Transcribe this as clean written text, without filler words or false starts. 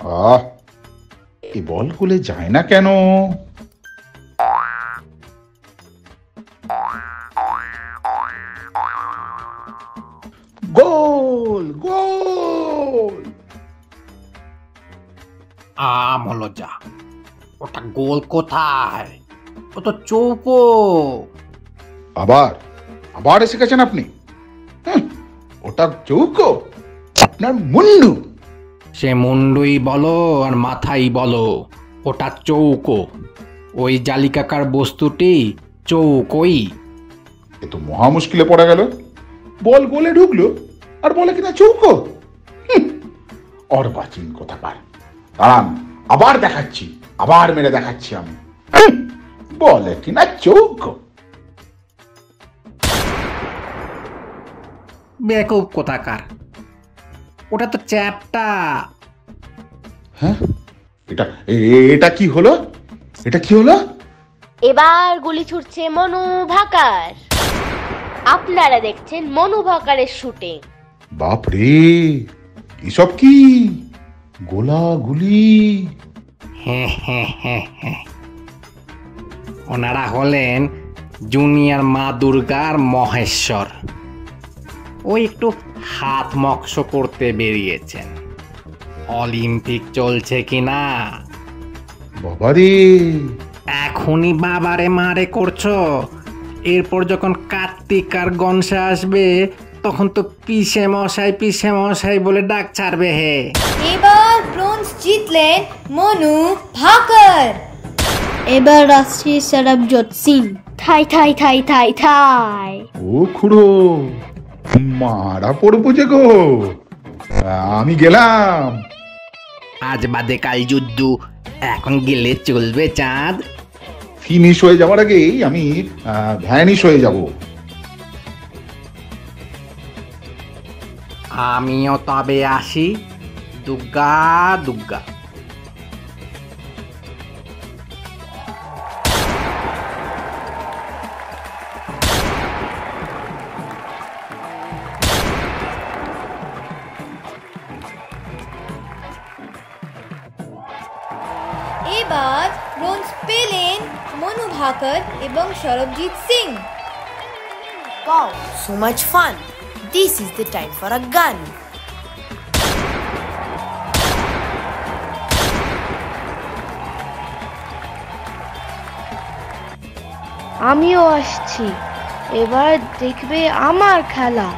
আহ, এই বলগুলো যায় না কেন? গোল গোল! হলো যা, ওটা গোল কোথায়? ও তো চৌকো। আবার আবার এসে গেছেন আপনি। ওটা চৌকো, আপনার মুন্ডু। সে মুন্ডুই বলো আর মাথাই বলো, ওটা চৌকো। ওই জালিকাকার বস্তুটি চৌকোই। এ তো মহা মুশকিলে পড়ে গেল। বল গোলে ঢুকলো আর বলে কিনা চৌকো। অর্বাচীন কোথাকার। দাঁড়ান, আবার দেখাচ্ছি, আবার মেরে দেখাচ্ছি আমি। বলে কিনা চৌকো। বেকুব কোথাকার, ওটা তো চ্যাপটা। হ্যাঁ, এটা এটা কি হলো? এটা কি হলো? এবার গুলি ছুটছে মনু ভাকার। আপনারা দেখছেন মনু ভাকারের শুটিং। বাপরে, এসব কি? গোলা গুলি! ওনারা হলেন জুনিয়র মা দুর্গার মহেশ্বর। ওই একটু হাত মক্স করতে বেরিয়েছেন। অলিম্পিক চলছে কিনা। বাবারে, এখনই বাবারে মারে করছো, এরপর যখন কার্তিক আর গনসা আসবে তখন তো পিসে মশাই বলে ডাক ছাড়বে। হে, এবার ব্রোঞ্জ জিতলেন মনু ভাকার। এবার আসছে সরবজোৎ সিং। থাই থাই থাই থাই থাই। ও খুড়ো, মারা পড়বো যে গো। আমি গেলাম। আজ বাদে কাল যুদ্ধ, এখন গেলে চলবে চাঁদ। ফিনিশ হয়ে যাওয়ার আগেই আমি ভ্যানিশ হয়ে যাব। আমিও তবে আসি। দুর্গা দুর্গা। এবার ব্রোঞ্জ পেলেন মনু ভাকার এবং Sarabjit Singh. Wow, so much fun. This is the time for a gun. আমিও আসছি, এবার দেখবে আমার খেলা।